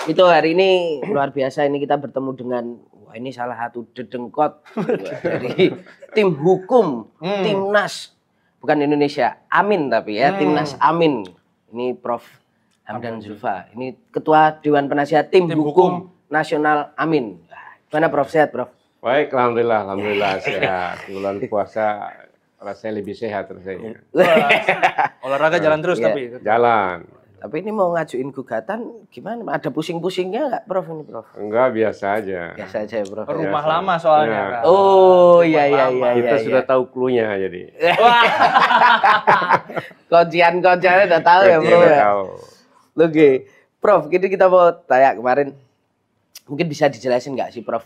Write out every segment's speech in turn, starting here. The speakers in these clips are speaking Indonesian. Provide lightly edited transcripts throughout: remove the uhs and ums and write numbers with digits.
Itu hari ini luar biasa, ini kita bertemu dengan ini salah satu dedengkot dari tim hukum Timnas, bukan Indonesia Amin tapi ya, Timnas Amin. Ini Prof. Hamdan Zulfa. Ini Ketua Dewan Penasihat Tim Hukum Nasional Amin. Gimana Prof, sehat Prof? Baik, alhamdulillah sehat. Bulan puasa rasanya lebih sehat rasanya. Olahraga jalan terus tapi. Jalan. Tapi ini mau ngajuin gugatan gimana? Ada pusing-pusingnya nggak Prof ini Prof? Enggak, biasa aja. Biasa aja ya Prof. Rumah lama soalnya kan. Oh iya. Kita sudah tahu cluenya jadi. Koncian-konciannya udah tahu ya Prof ya. Oke, Prof, jadi kita mau tanya kemarin, mungkin bisa dijelasin nggak sih Prof,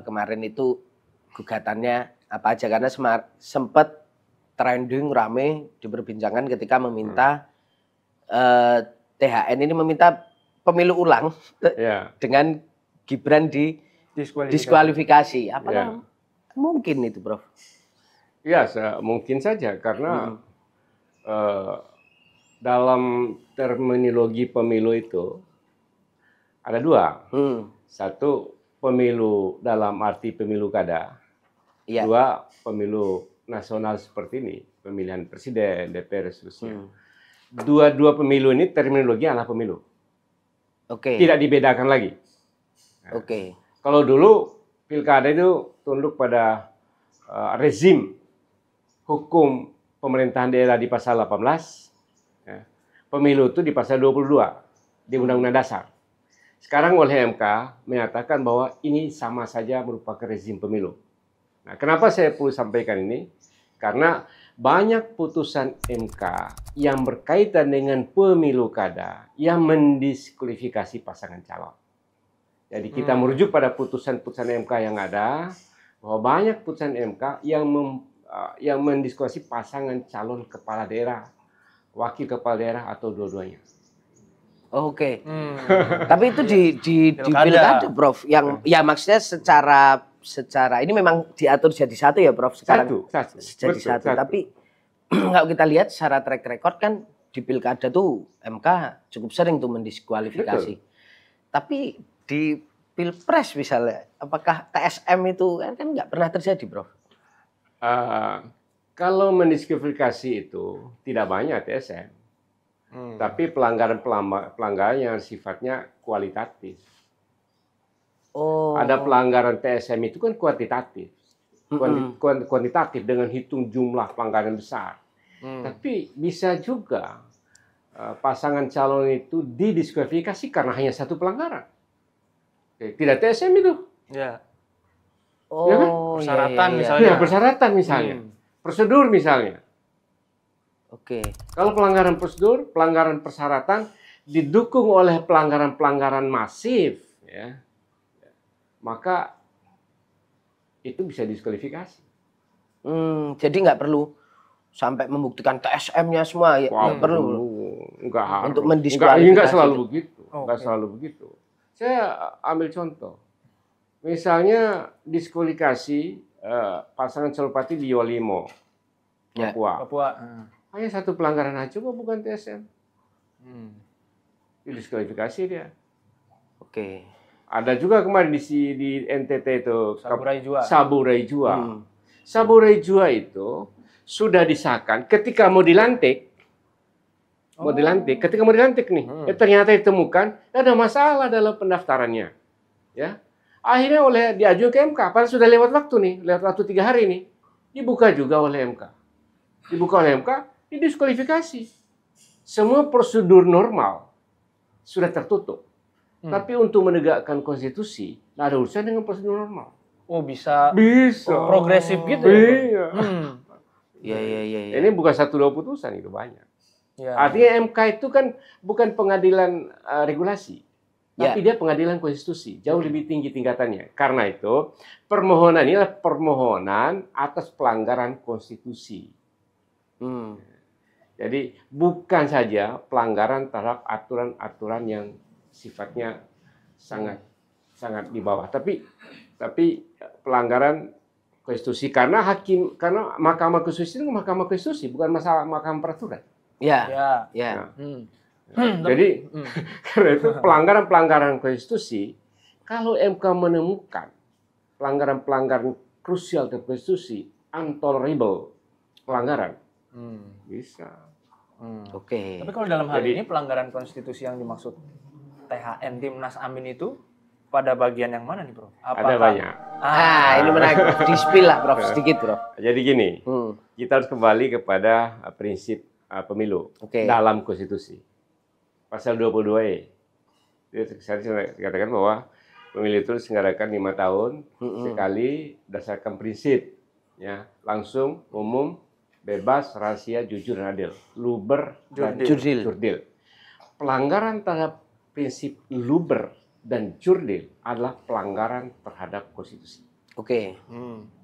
kemarin itu gugatannya apa aja, karena sempat trending rame diperbincangkan ketika meminta THN ini meminta pemilu ulang dengan Gibran diskualifikasi. Apakah mungkin itu Prof? Ya, mungkin saja karena dalam terminologi pemilu itu ada dua. Satu, pemilu dalam arti pemilu kada. Dua, pemilu nasional seperti ini, pemilihan presiden, DPR, seterusnya. Dua-dua pemilu ini terminologi adalah pemilu. Tidak dibedakan lagi. Kalau dulu pilkada itu tunduk pada rezim hukum pemerintahan daerah di pasal 18. Pemilu itu di pasal 22 di Undang-Undang Dasar. Sekarang oleh MK menyatakan bahwa ini sama saja merupakan rezim pemilu. Nah, kenapa saya perlu sampaikan ini? Karena banyak putusan MK yang berkaitan dengan pemilu kada yang mendiskualifikasi pasangan calon. Jadi kita merujuk pada putusan-putusan MK yang ada, bahwa banyak putusan MK yang mendiskualifikasi pasangan calon kepala daerah, wakil kepala daerah atau dua-duanya. Tapi itu di pilkada Prof, yang ya maksudnya secara ini memang diatur jadi satu ya Prof sekarang. Satu. Tapi kalau kita lihat secara track record kan di pilkada tuh MK cukup sering tuh mendiskualifikasi. Tapi di pilpres misalnya, apakah TSM itu kan nggak pernah terjadi Prof? Kalau mendiskualifikasi itu tidak banyak TSM. Tapi pelanggaran yang sifatnya kualitatif. Ada pelanggaran TSM itu kan kuantitatif. Kuantitatif dengan hitung jumlah pelanggaran besar. Tapi bisa juga pasangan calon itu didiskualifikasi karena hanya satu pelanggaran. Tidak TSM itu. Ya. Persyaratan misalnya. Persyaratan misalnya. Prosedur misalnya. Kalau pelanggaran prosedur, pelanggaran persyaratan didukung oleh pelanggaran-pelanggaran masif, ya, maka itu bisa diskualifikasi. Jadi nggak perlu sampai membuktikan TSM-nya semua, ya nggak perlu. Nggak harus. Untuk mendiskualifikasi. Nggak selalu begitu. Nggak selalu begitu. Saya ambil contoh. Misalnya diskualifikasi pasangan Celpati di Yolimo, Papua. Hanya satu pelanggaran aja, bukan TSM. Didiskualifikasi dia. Ada juga kemarin di NTT itu Saburai Jua. Saburai Jua itu sudah disahkan ketika mau dilantik. Ketika mau dilantik nih, ternyata ditemukan ada masalah dalam pendaftarannya. Ya. Akhirnya diajukan ke MK, padahal sudah lewat waktu nih, lewat waktu 3 hari nih. Dibuka juga oleh MK. Didiskualifikasi. Semua prosedur normal sudah tertutup. Tapi untuk menegakkan konstitusi, nggak ada urusan dengan prosedur normal. Bisa. Progresif gitu. Iya. Ini bukan 1-2 putusan, itu banyak. Artinya MK itu kan bukan pengadilan regulasi, tapi dia pengadilan konstitusi, jauh lebih tinggi tingkatannya. Karena itu permohonan ini adalah permohonan atas pelanggaran konstitusi. Jadi bukan saja pelanggaran terhadap aturan-aturan yang sifatnya sangat di bawah, tapi pelanggaran konstitusi karena Mahkamah Konstitusi itu Mahkamah Konstitusi, bukan masalah Mahkamah Peraturan. Ya. Jadi karena itu pelanggaran-pelanggaran konstitusi, kalau MK menemukan pelanggaran-pelanggaran krusial terhadap konstitusi, intolerable pelanggaran, bisa. Oke. Tapi kalau dalam hal ini pelanggaran konstitusi yang dimaksud THN Timnas Amin itu pada bagian yang mana nih, Prof? Ada banyak. Ini menarik. Di-spill lah, Prof, sedikit, Prof. Jadi gini, kita harus kembali kepada prinsip pemilu dalam konstitusi. Pasal 22E. Saya katakan bahwa pemilu itu diselenggarakan 5 tahun sekali berdasarkan prinsip ya, langsung, umum, bebas, rahasia, jujur, dan adil. Luber dan jurdil. Pelanggaran terhadap prinsip luber dan jurdil adalah pelanggaran terhadap konstitusi.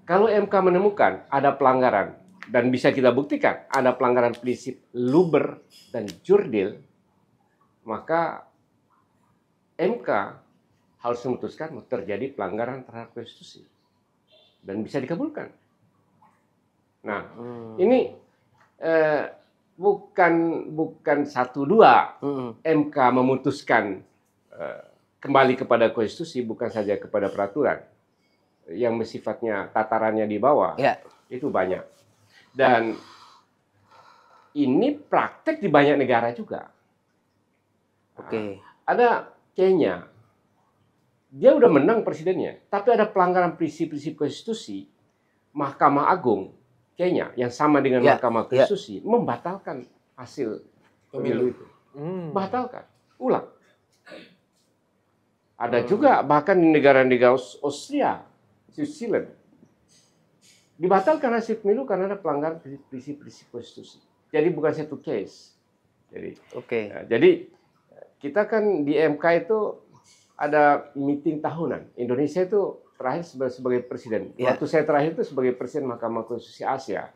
Kalau MK menemukan ada pelanggaran dan bisa kita buktikan ada pelanggaran prinsip luber dan jurdil, maka MK harus memutuskan terjadi pelanggaran terhadap konstitusi dan bisa dikabulkan. Nah, ini bukan 1-2 MK memutuskan kembali kepada konstitusi, bukan saja kepada peraturan yang sifatnya tatarannya di bawah, itu banyak. Dan ini praktek di banyak negara juga. Ada Kenya, dia udah menang presidennya, tapi ada pelanggaran prinsip-prinsip konstitusi. Mahkamah Agung Kenya yang sama dengan Mahkamah Konstitusi membatalkan hasil pemilu itu, batalkan, ulang. Ada juga bahkan di negara-negara Austria, New Zealand, dibatalkan hasil pemilu karena ada pelanggaran prinsip-prinsip konstitusi. Jadi bukan satu case. Jadi kita kan di MK itu ada meeting tahunan. Indonesia itu terakhir sebagai presiden. Waktu saya terakhir itu sebagai presiden Mahkamah Konstitusi Asia.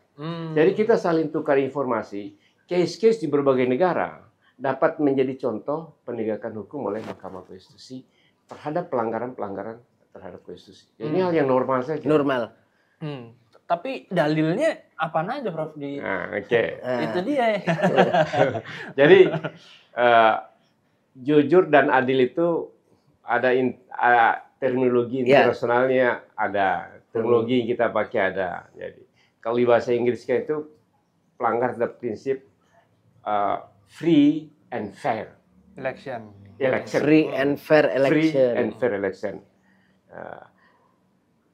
Jadi kita saling tukar informasi. Case-case di berbagai negara dapat menjadi contoh penegakan hukum oleh Mahkamah Konstitusi terhadap pelanggaran-pelanggaran terhadap konstitusi. Ini hal yang normal saja. Normal. Tapi dalilnya apa aja, Prof? Itu dia. Jadi jujur dan adil itu ada terminologi internasionalnya, ada terminologi yang kita pakai ada. Jadi kalau di bahasa Inggrisnya itu pelanggar terhadap prinsip free and fair election. Free and fair election. Free and fair election.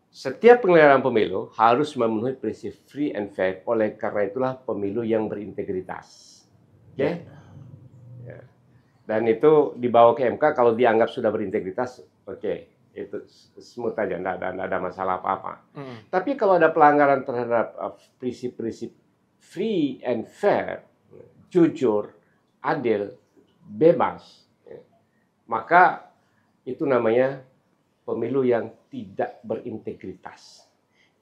Setiap penyelenggaraan pemilu harus memenuhi prinsip free and fair. Oleh karena itulah pemilu yang berintegritas. Dan itu dibawa ke MK kalau dianggap sudah berintegritas, itu smooth aja, tidak ada masalah apa-apa. Tapi kalau ada pelanggaran terhadap prinsip-prinsip free and fair, jujur, adil, bebas, maka itu namanya pemilu yang tidak berintegritas.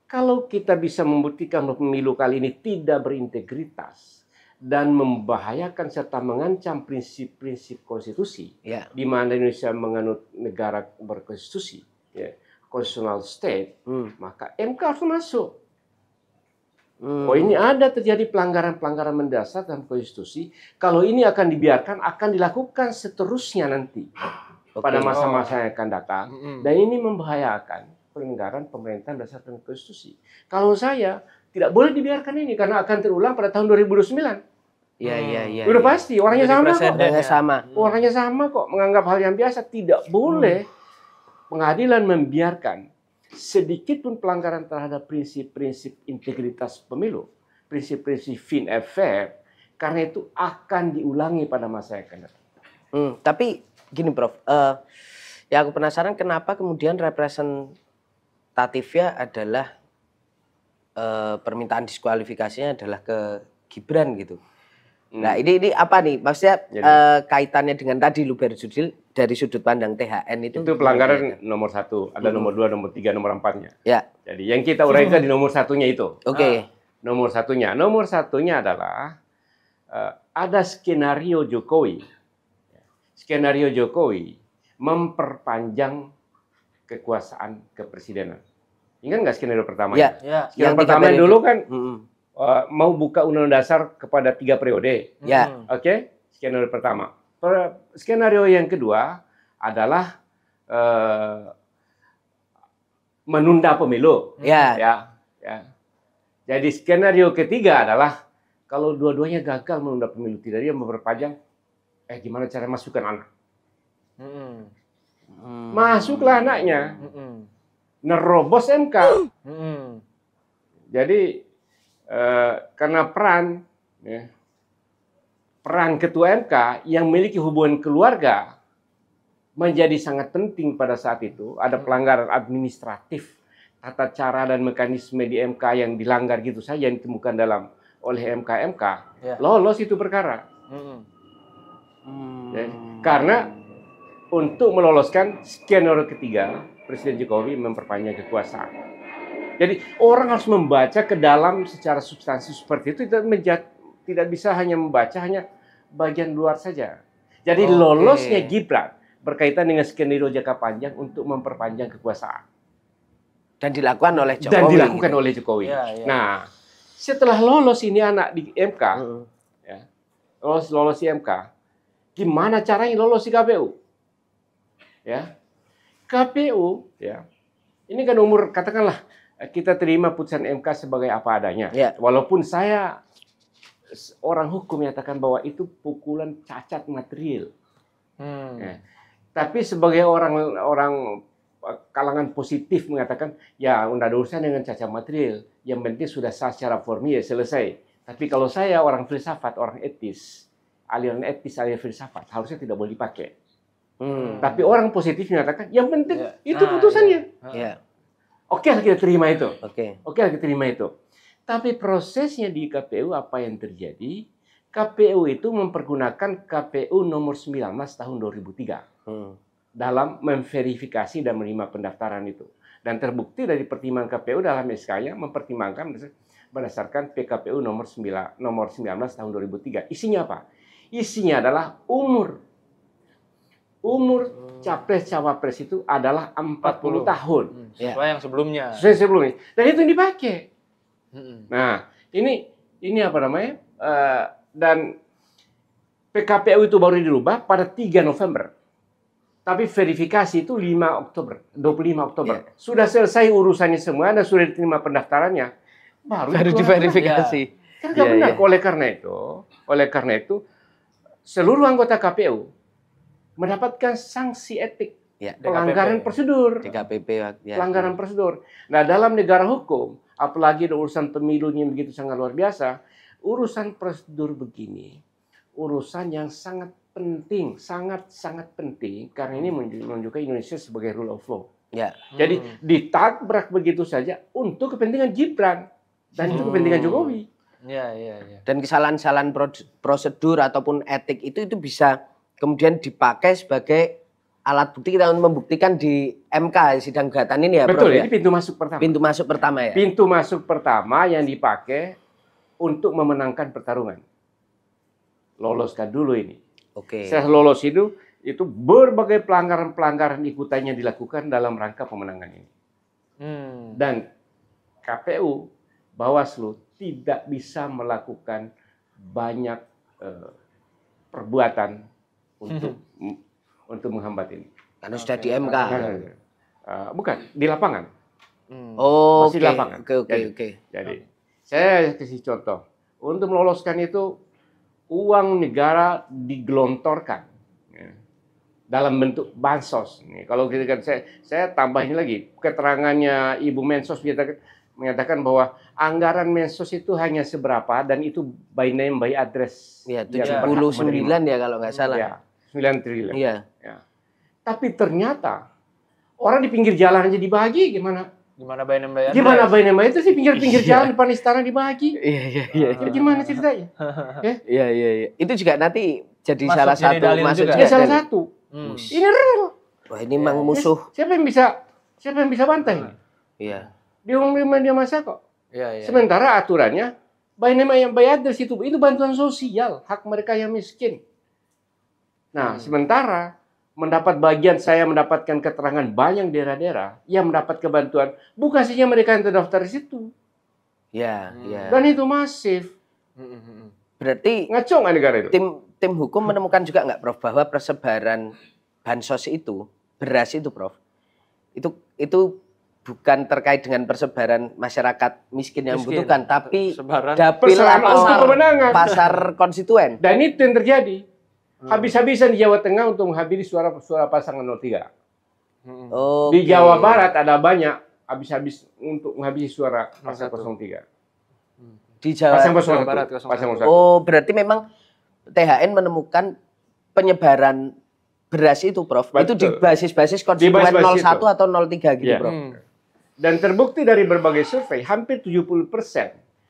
Kalau kita bisa membuktikan bahwa pemilu kali ini tidak berintegritas dan membahayakan serta mengancam prinsip-prinsip konstitusi, di mana Indonesia menganut negara berkonstitusi, constitutional state, maka MK harus masuk. Oh, ini ada terjadi pelanggaran-pelanggaran mendasar dalam konstitusi. Kalau ini akan dibiarkan, akan dilakukan seterusnya nanti pada masa-masa yang akan datang. Dan ini membahayakan penyelenggaraan pemerintahan berdasarkan konstitusi. Kalau saya tidak boleh dibiarkan ini karena akan terulang pada tahun 2029. Udah pasti orangnya sama kok. Orangnya sama kok, menganggap hal yang biasa. Tidak boleh pengadilan membiarkan sedikit pun pelanggaran terhadap prinsip-prinsip integritas pemilu, prinsip-prinsip fin et fair, karena itu akan diulangi pada masa yang akan datang. Tapi gini, Prof, ya aku penasaran kenapa kemudian representatifnya adalah permintaan diskualifikasinya adalah ke Gibran gitu. Nah ini apa nih? Maksudnya kaitannya dengan tadi luber jurdil dari sudut pandang THN itu pelanggaran nomor 1, ada nomor 2, nomor 3, nomor 4-nya. Jadi yang kita uraikan di nomor 1-nya itu. Nomor satunya adalah ada skenario Jokowi. Skenario Jokowi memperpanjang kekuasaan kepresidenan. Ingat nggak skenario pertamanya? Skenario pertama dulu kan mau buka undang-undang dasar kepada 3 periode. Skenario pertama. Skenario yang kedua adalah menunda pemilu. Ya. Jadi skenario ketiga adalah kalau dua-duanya gagal menunda pemilu, tidak dia memperpanjang, gimana cara masukkan anak? Masuklah anaknya, nerobos MK. Jadi karena peran ketua MK yang memiliki hubungan keluarga menjadi sangat penting pada saat itu. Ada pelanggaran administratif, tata cara dan mekanisme di MK yang dilanggar gitu saja yang ditemukan oleh MK, lolos itu perkara. Karena untuk meloloskan skenario ketiga, Presiden Jokowi memperpanjang kekuasaan. Jadi orang harus membaca ke dalam secara substansi seperti itu, tidak bisa hanya membaca hanya bagian luar saja. Jadi lolosnya Gibran berkaitan dengan skenario jangka panjang untuk memperpanjang kekuasaan. Dan dilakukan oleh Jokowi. Nah, setelah lolos ini anak di MK, lolos di MK, gimana caranya lolos di KPU? KPU, ini kan katakanlah kita terima putusan MK sebagai apa adanya. Walaupun saya orang hukum menyatakan bahwa itu pukulan cacat material. Tapi sebagai orang kalangan positif mengatakan, ya tidak ada urusan dengan cacat material. Yang penting sudah sah secara formil, selesai. Tapi kalau saya orang filsafat, orang etis, aliran filsafat, harusnya tidak boleh dipakai. Tapi orang positif mengatakan, yang penting itu putusannya. Oke, kita terima itu. Kita terima itu. Tapi prosesnya di KPU apa yang terjadi? KPU itu mempergunakan KPU nomor 19 tahun 2003 dalam memverifikasi dan menerima pendaftaran itu. Dan terbukti dari pertimbangan KPU dalam SK-nya mempertimbangkan berdasarkan PKPU nomor 19 tahun 2003. Isinya apa? Isinya adalah umur capres-cawapres itu adalah 40 tahun. Sesuai yang sebelumnya. Sesuai sebelumnya. Dan itu yang dipakai. Nah, ini apa namanya? Dan PKPU itu baru dirubah pada 3 November. Tapi verifikasi itu 25 Oktober. Sudah selesai urusannya semua dan sudah diterima pendaftarannya. Baru diverifikasi. Oleh karena itu, seluruh anggota KPU mendapatkan sanksi etik, pelanggaran prosedur, pelanggaran prosedur. Nah, dalam negara hukum, apalagi urusan pemilunya begitu sangat luar biasa, urusan prosedur begini, urusan yang sangat penting, sangat penting, karena ini menunjukkan Indonesia sebagai rule of law. Jadi ditabrak begitu saja untuk kepentingan Gibran dan itu kepentingan Jokowi. Dan kesalahan-kesalahan prosedur ataupun etik itu bisa kemudian dipakai sebagai alat bukti kita membuktikan di MK sidang gugatan ini ya, Betul, Bro, ini pintu masuk pertama. Pintu masuk pertama ya. Pintu masuk pertama yang dipakai untuk memenangkan pertarungan. Loloskan dulu ini. Setelah lolos itu berbagai pelanggaran-pelanggaran ikutannya dilakukan dalam rangka pemenangan ini. Dan KPU, Bawaslu tidak bisa melakukan banyak perbuatan untuk menghambat ini. Karena sudah di MK. Bukan, di lapangan. Masih di lapangan. Jadi, saya kasih contoh. Untuk meloloskan itu, uang negara digelontorkan dalam bentuk bansos. Kalau kita saya tambahin lagi, keterangannya Ibu Mensos mengatakan bahwa anggaran Mensos itu hanya seberapa dan itu by name by address. 79 ya kalau nggak salah. 9 triliun. Tapi ternyata orang di pinggir jalan aja dibagi gimana? Gimana by name by address? Gimana by name itu sih pinggir jalan depan istana dibagi? Gimana ceritanya? Iya. Itu juga nanti jadi salah satu. Ini real. Wah, ini memang musuh. Siapa yang bisa bantai? Iya. Diumumkan media massa kok. Iya. Sementara aturannya by name yang by address itu bantuan sosial, hak mereka yang miskin. Nah, sementara saya mendapatkan keterangan banyak daerah-daerah yang mendapat kebantuan, bukan saja mereka yang terdaftar di situ. Iya. Dan itu masif. Berarti ngaco nggak negara itu? Tim hukum menemukan juga nggak, Prof, bahwa persebaran bansos itu, beras itu, Prof, itu bukan terkait dengan persebaran masyarakat miskin yang membutuhkan, tapi dapil atau pasar konstituen. Dan itu yang terjadi. Habis-habisan di Jawa Tengah untuk menghabisi suara pasangan 03. Di Jawa Barat ada banyak habis-habis untuk menghabisi suara pasangan 03. Di Jawa Barat. Oh, berarti memang THN menemukan penyebaran beras itu, Prof. Betul. Itu di basis-basis konstituen 01 itu. Atau 03 gitu, Prof. Dan terbukti dari berbagai survei, hampir 70%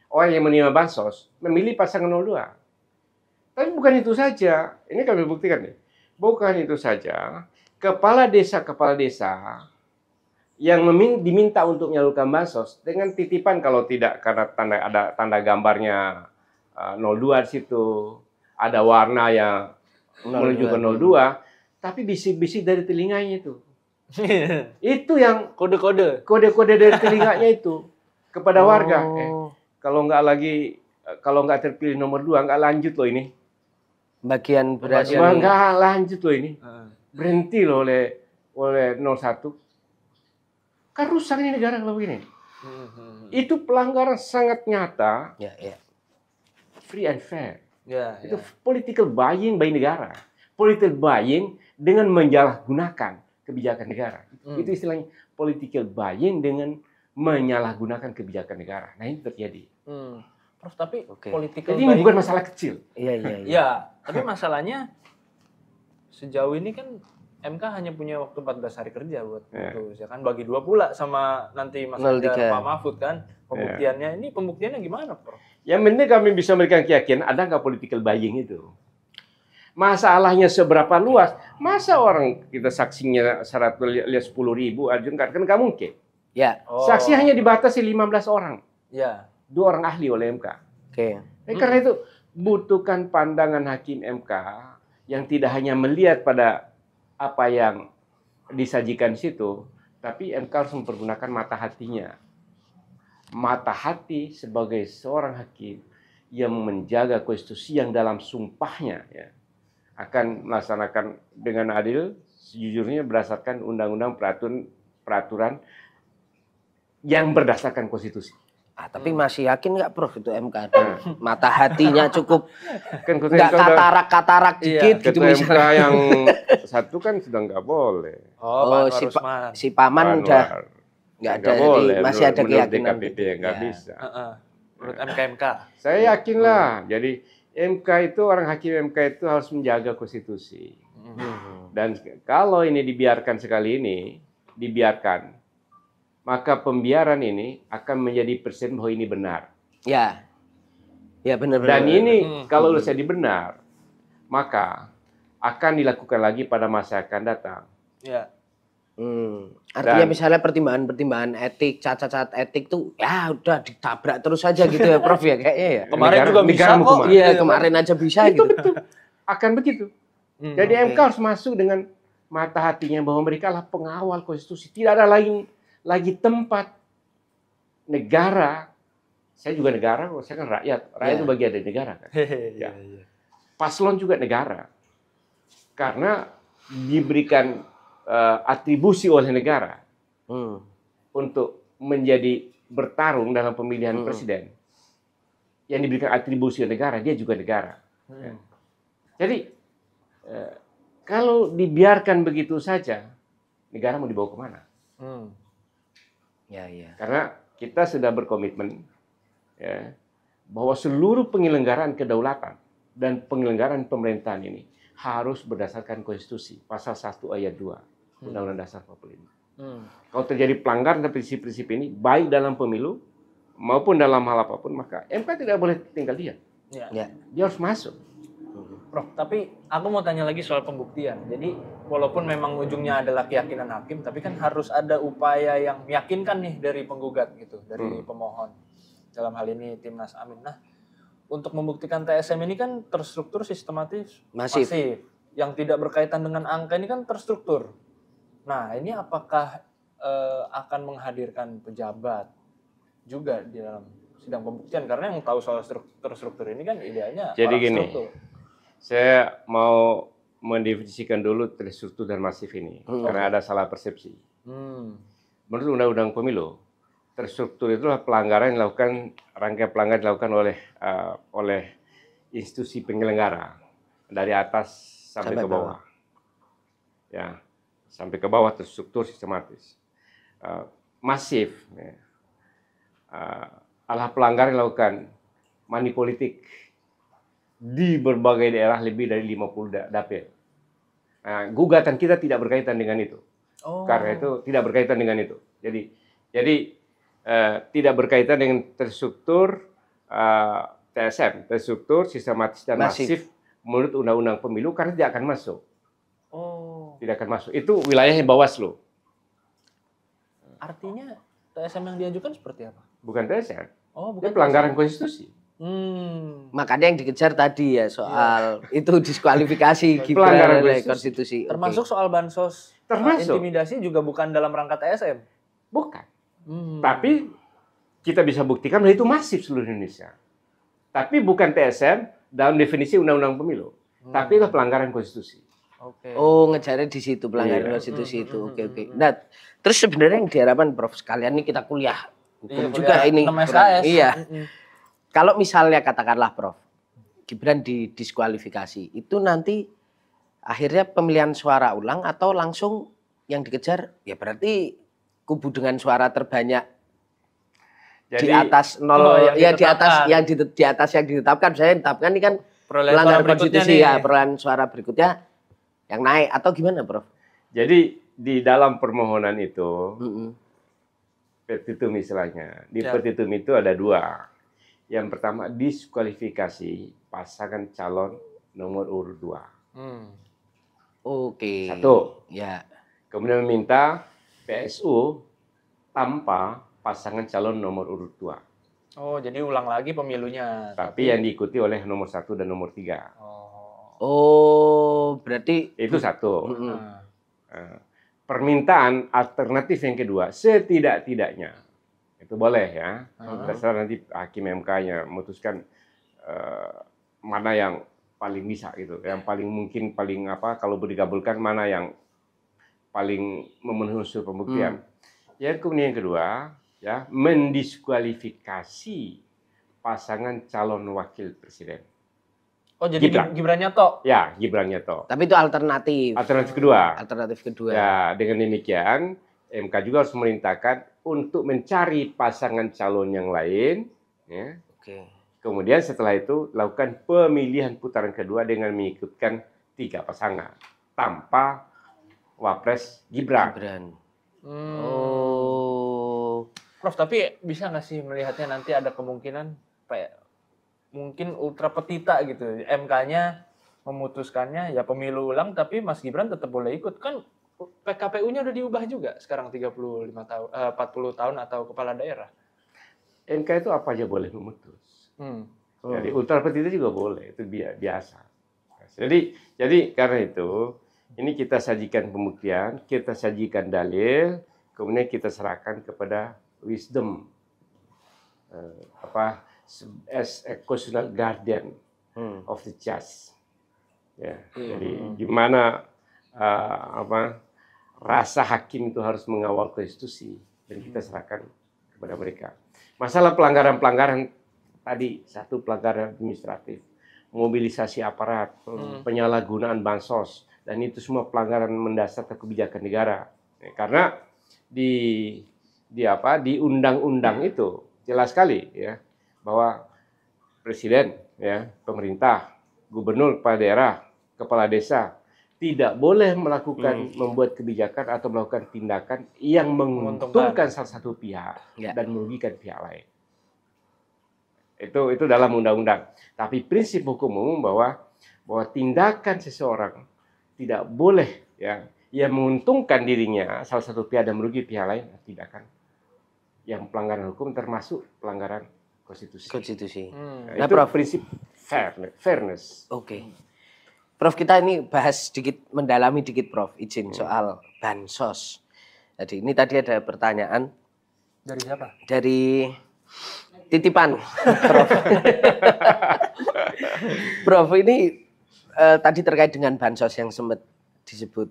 orang yang menerima bansos memilih pasangan 02. Tapi bukan itu saja. Ini kami buktikan nih. Bukan itu saja. Kepala desa yang diminta untuk menyalurkan bansos dengan titipan, kalau tidak karena ada tanda gambarnya 02 di situ, ada warna yang menunjukkan 02, tapi bisik-bisik dari telinganya itu. Itu yang kode-kode dari telinganya itu kepada warga. Kalau nggak terpilih nomor 2, nggak lanjut loh ini. Bagian beras nggak lanjut loh ini. Berhenti loh oleh 01. Kan rusak ini negara kalau begini. Itu pelanggaran sangat nyata. Free and fair. Itu political buying bagi negara. Political buying dengan menyalahgunakan kebijakan negara. Itu istilahnya political buying dengan menyalahgunakan kebijakan negara. Nah, ini terjadi. Prof, tapi political buying ini bukan masalah kecil. Iya, tapi masalahnya sejauh ini kan MK hanya punya waktu 14 hari kerja buat itu, ya kan, bagi 2 pula sama nanti Mas Ganjar, Pak Mahfud kan. Pembuktiannya ini pembuktiannya gimana, Prof? Yang penting kami bisa memberikan keyakinan ada nggak political buying itu. Masalahnya seberapa luas? Masa orang kita saksinya 10.000 Arjun kan nggak mungkin. Saksi hanya dibatasi 15 orang. 2 orang ahli oleh MK. Karena itu butuhkan pandangan hakim MK yang tidak hanya melihat pada apa yang disajikan di situ, tapi MK harus mempergunakan mata hatinya. Mata hati sebagai seorang hakim yang menjaga konstitusi yang dalam sumpahnya akan melaksanakan dengan adil, sejujurnya berdasarkan undang-undang peraturan yang berdasarkan konstitusi. Tapi masih yakin nggak, Prof, itu MK mata hatinya cukup nggak katarak dikit gitu misalnya. MK yang satu kan sudah nggak boleh. Si Paman udah nggak ada, masih ada keyakinan. DKPP nggak bisa. Menurut MK. Saya yakin lah. Jadi MK itu, orang hakim MK itu harus menjaga konstitusi. Dan kalau ini dibiarkan maka pembiaran ini akan menjadi presiden bahwa ini benar. Ya benar. Dan ini kalau sudah benar, maka akan dilakukan lagi pada masa akan datang. Artinya misalnya pertimbangan etik, cacat etik tuh udah ditabrak terus aja gitu ya, Prof, ya kayaknya ya. Kemarin juga bisa kok. Iya, kemarin aja bisa itu gitu. Betul. Akan begitu. Jadi MK harus masuk dengan mata hatinya bahwa mereka adalah pengawal konstitusi. Tidak ada lagi tempat negara. Saya juga negara, saya kan rakyat. Rakyat itu bagian dari negara kan. Paslon juga negara. Karena diberikan atribusi oleh negara untuk menjadi bertarung dalam pemilihan presiden. Yang diberikan atribusi oleh negara, dia juga negara. Jadi kalau dibiarkan begitu saja, negara mau dibawa kemana? Karena kita sudah berkomitmen bahwa seluruh penyelenggaraan kedaulatan dan penyelenggaraan pemerintahan ini harus berdasarkan konstitusi, pasal 1 ayat 2 Undang-Undang Dasar 45. Kalau terjadi pelanggaran prinsip-prinsip ini, baik dalam pemilu maupun dalam hal apapun, maka MK tidak boleh tinggal diam. Dia harus masuk. Prof, tapi aku mau tanya lagi soal pembuktian. Jadi walaupun memang ujungnya adalah keyakinan hakim, tapi kan harus ada upaya yang meyakinkan nih dari penggugat gitu, dari pemohon. Dalam hal ini Timnas Amin. Nah, untuk membuktikan TSM ini kan terstruktur sistematis, masif. Yang tidak berkaitan dengan angka ini kan terstruktur. Nah, ini apakah akan menghadirkan pejabat juga di dalam sidang pembuktian, karena yang tahu soal struktur ini kan idealnya jadi orang gini, struktur. Saya mau mendefinisikan dulu terstruktur dan masif ini karena ada salah persepsi. Menurut Undang-Undang Pemilu, terstruktur itulah pelanggaran yang dilakukan, rangkaian pelanggaran dilakukan oleh institusi penyelenggara dari atas sampai ke bawah. Ya, sampai ke bawah terstruktur sistematis. Masif, ya. Adalah pelanggaran yang dilakukan money politik di berbagai daerah lebih dari 50 dapil. Gugatan kita tidak berkaitan dengan itu. Karena itu tidak berkaitan dengan itu. Jadi tidak berkaitan dengan terstruktur TSM, terstruktur sistematis dan masif menurut Undang-Undang Pemilu, karena tidak akan masuk. Tidak akan masuk. Itu wilayahnya Bawaslu. Artinya TSM yang diajukan seperti apa? Bukan TSM. Bukan itu pelanggaran konstitusi. Makanya yang dikejar tadi ya soal itu diskualifikasi pelanggaran konstitusi. Termasuk soal bansos, intimidasi juga bukan dalam rangka TSM. Bukan. Tapi kita bisa buktikan bahwa itu masif seluruh Indonesia. Tapi bukan TSM dalam definisi Undang-Undang Pemilu. Tapi itu pelanggaran konstitusi. Ngejarnya di situ pelanggaran konstitusi itu. Oke. Nah, terus sebenarnya yang diharapkan Prof, sekalian ini kita kuliah hukum juga ini. Iya. Kalau misalnya katakanlah Prof, Gibran didiskualifikasi, itu nanti akhirnya pemilihan suara ulang atau langsung yang dikejar ya berarti kubu dengan suara terbanyak. Jadi, di atas 0 ya di atas yang ditetapkan. Saya ditetapkan ini kan pelanggaran konstitusi ya, perolehan suara berikutnya yang naik atau gimana, Prof? Jadi di dalam permohonan itu petitum istilahnya. Di petitum itu ada dua. Yang pertama diskualifikasi pasangan calon nomor urut 2. Oke. Satu. Ya. Kemudian meminta PSU tanpa pasangan calon nomor urut 2. Jadi ulang lagi pemilunya. Tapi yang diikuti oleh nomor 1 dan nomor 3. Berarti itu satu. Permintaan alternatif yang kedua, setidak-tidaknya itu boleh ya. Terserah nanti hakim MK-nya memutuskan mana yang paling bisa gitu, yang paling mungkin paling kalau digabulkan mana yang paling memenuhi unsur pembuktian. Kemudian yang kedua ya, mendiskualifikasi pasangan calon wakil presiden. Jadi Gibran Nyato? Ya, Gibran Nyato. Tapi itu alternatif. Alternatif kedua. Alternatif kedua. Ya, dengan demikian MK juga harus memerintahkan untuk mencari pasangan calon yang lain. Ya. Kemudian setelah itu lakukan pemilihan putaran kedua dengan mengikutkan 3 pasangan tanpa wapres Gibran. Prof, tapi bisa nggak sih melihatnya nanti ada kemungkinan mungkin ultra petita gitu, MK-nya memutuskannya ya pemilu ulang, tapi Mas Gibran tetap boleh ikut, kan PKPU-nya udah diubah juga sekarang 40 tahun atau kepala daerah. MK itu apa aja boleh memutus. Jadi ultra petita juga boleh, itu biasa. Jadi karena itu ini kita sajikan pembuktian, kita sajikan dalil, kemudian kita serahkan kepada wisdom as a constitutional guardian of the judge. Ya, jadi gimana rasa hakim itu harus mengawal konstitusi dan kita serahkan kepada mereka. Masalah pelanggaran-pelanggaran tadi, satu pelanggaran administratif, mobilisasi aparat, penyalahgunaan bansos, dan itu semua pelanggaran mendasar kebijakan negara. Karena di undang-undang itu jelas sekali ya bahwa presiden, ya, pemerintah, gubernur, kepala daerah, kepala desa tidak boleh melakukan membuat kebijakan atau melakukan tindakan yang menguntungkan salah satu pihak dan merugikan pihak lain. Itu dalam undang-undang. Tapi prinsip hukum umum bahwa tindakan seseorang tidak boleh ya yang menguntungkan dirinya salah satu pihak dan merugi pihak lain, tindakan yang pelanggaran hukum termasuk pelanggaran konstitusi. Nah, itu Prof, prinsip fairness. Prof, kita ini bahas sedikit, mendalami dikit Prof, izin soal bansos. Jadi ini tadi ada pertanyaan dari siapa? Dari titipan, Prof. Prof, ini tadi terkait dengan bansos yang sempat disebut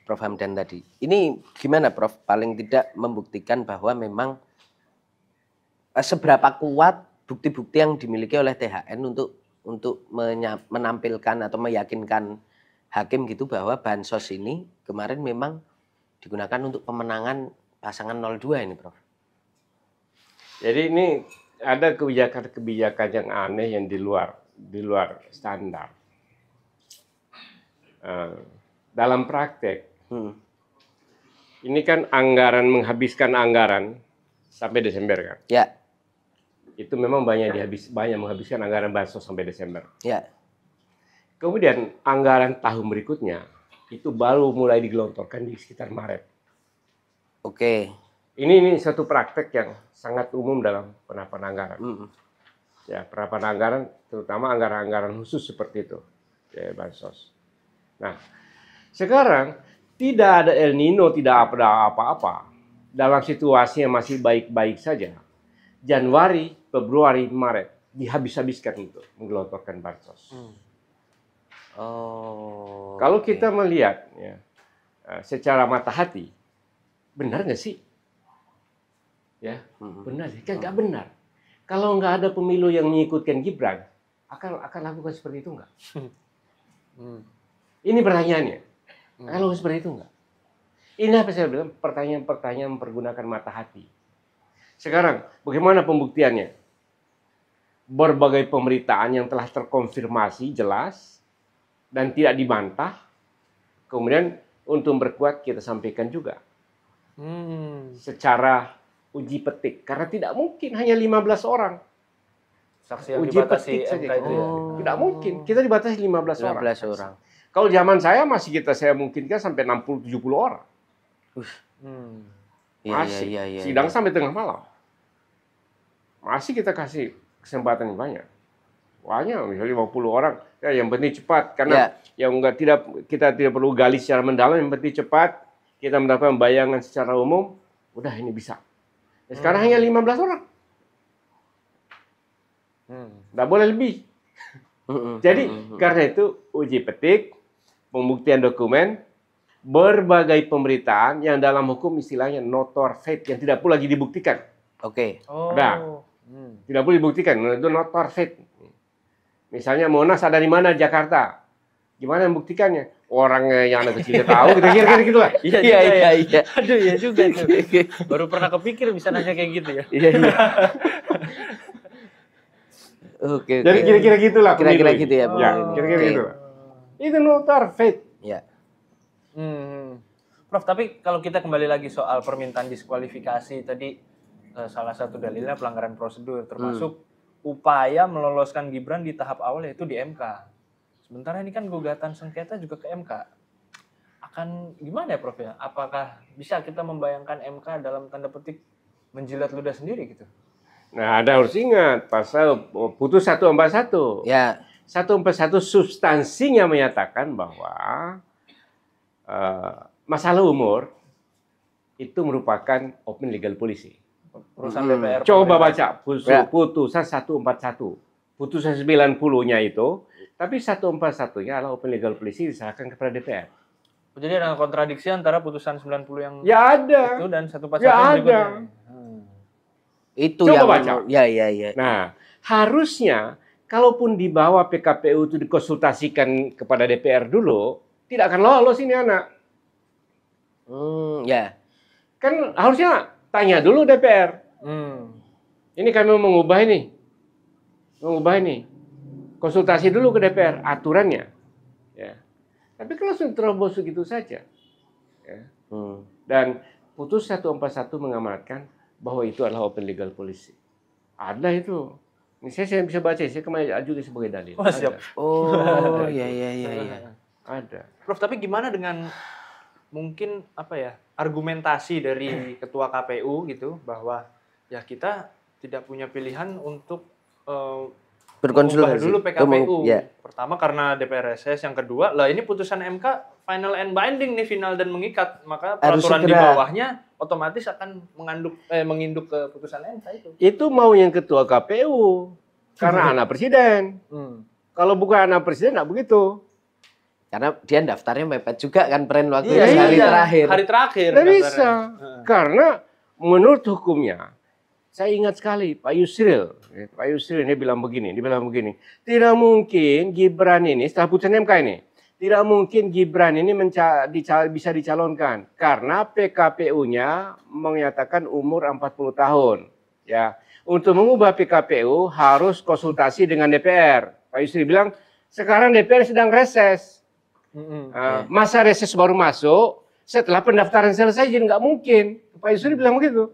Prof Hamdan tadi. Ini gimana, Prof? Paling tidak membuktikan bahwa memang seberapa kuat bukti-bukti yang dimiliki oleh THN untuk menampilkan atau meyakinkan hakim gitu bahwa bansos ini kemarin memang digunakan untuk pemenangan pasangan 02 ini, Prof. Jadi ini ada kebijakan-kebijakan yang aneh yang di luar standar. Dalam praktek, ini kan menghabiskan anggaran sampai Desember kan? Ya. Itu memang banyak menghabiskan anggaran bansos sampai Desember. Ya. Kemudian anggaran tahun berikutnya itu baru mulai digelontorkan di sekitar Maret. Oke. Ini satu praktek yang sangat umum dalam penataan anggaran. Ya, penataan anggaran, terutama anggaran-anggaran khusus seperti itu, ya, bansos. Nah, sekarang tidak ada El Nino, tidak ada apa-apa. Dalam situasi yang masih baik-baik saja, Januari, Februari, Maret dihabis-habiskan untuk menggelontorkan bansos. Kalau kita melihat ya, secara mata hati, benar nggak sih? Ya, benar sih, kan nggak benar. Kalau nggak ada pemilu yang mengikutkan Gibran, akan lakukan seperti itu nggak? Ini pertanyaannya. Kalau seperti itu nggak? Ini apa saya bilang? Pertanyaan-pertanyaan mempergunakan mata hati. Sekarang, bagaimana pembuktiannya? Berbagai pemberitaan yang telah terkonfirmasi jelas dan tidak dibantah. Kemudian untuk memperkuat kita sampaikan juga. Secara uji petik. Karena tidak mungkin hanya 15 orang. Saksi yang uji dibatasi petik saja. MK itu ya? Tidak mungkin. Kita dibatasi 15 orang. 15 orang. Kalau zaman saya saya mungkinkan sampai 60-70 orang. Masih. Sidang sampai tengah malam. Masih kita kasih kesempatan yang banyak. Banyak, misalnya 50 orang. Ya, yang penting cepat. Karena kita tidak perlu gali secara mendalam. Yang penting cepat. Kita mendapatkan bayangan secara umum. Udah, ini bisa. Ya, sekarang hanya 15 orang. Nggak boleh lebih. Jadi, karena itu uji petik, pembuktian dokumen, berbagai pemberitaan yang dalam hukum istilahnya notor fate yang tidak perlu lagi dibuktikan. Oke. Tidak perlu dibuktikan, itu notor fate. Misalnya Monas ada di mana? Jakarta. Gimana membuktikannya? Orang yang anak kecil tahu, kira-kira gitu lah. Iya. Aduh, ya juga tuh. Baru pernah kepikir bisa nanya kayak gitu ya. Iya. Oke. Jadi kira-kira gitulah. Kira-kira gitu ya, Ya, kira-kira gitu lah. Itu notor fate. Ya. Prof, tapi kalau kita kembali lagi soal permintaan diskualifikasi tadi, salah satu dalilnya pelanggaran prosedur, termasuk upaya meloloskan Gibran di tahap awal yaitu di MK. Sementara ini kan gugatan sengketa juga ke MK. Akan gimana ya, Prof ya? Apakah bisa kita membayangkan MK dalam tanda petik menjilat ludah sendiri gitu? Nah, Anda harus ingat pasal putus 141. Ya. 141 substansinya menyatakan bahwa masalah umur itu merupakan open legal policy. Perusahaan DPR. Coba baca putusan 141. Putusan 90-nya itu, tapi 141-nya adalah open legal policy diserahkan kepada DPR. Jadi ada kontradiksi antara putusan 90 yang ada. Itu dan 141 yang berikutnya. Itu coba yang baca. Ya. Nah, harusnya kalaupun di bawah PKPU itu dikonsultasikan kepada DPR dulu, tidak akan lolos ini anak. Ya. Kan harusnya tanya dulu DPR. Ini kami mau mengubah ini. Konsultasi dulu ke DPR aturannya. Ya. Tapi kalau langsung terobos begitu saja. Ya. Dan putus 141 mengamanatkan bahwa itu adalah open legal policy. Ada itu. Ini saya bisa baca, saya kemarin juga sebagai dalil. Oh, siap. Oh, iya. Ada. Prof, tapi gimana dengan mungkin argumentasi dari ketua KPU gitu bahwa ya kita tidak punya pilihan untuk berkonsultasi dulu PKPU. Ya. Pertama karena DPR reses, yang kedua lah ini putusan MK final and binding nih, final dan mengikat, maka peraturan di bawahnya otomatis akan menginduk ke putusan MK itu. Itu mau yang ketua KPU karena anak presiden. Kalau bukan anak presiden nggak begitu. Karena dia daftarnya mepet juga kan waktu hari terakhir. Hari terakhir. Nggak bisa. Karena menurut hukumnya, saya ingat sekali Pak Yusril ini bilang begini, tidak mungkin Gibran ini setelah putusan MK ini, tidak mungkin Gibran ini bisa dicalonkan karena PKPU-nya menyatakan umur 40 tahun. Ya, untuk mengubah PKPU harus konsultasi dengan DPR. Pak Yusril bilang sekarang DPR sedang reses, masa reses baru masuk setelah pendaftaran selesai, jadi nggak mungkin. Pak Yusril bilang begitu.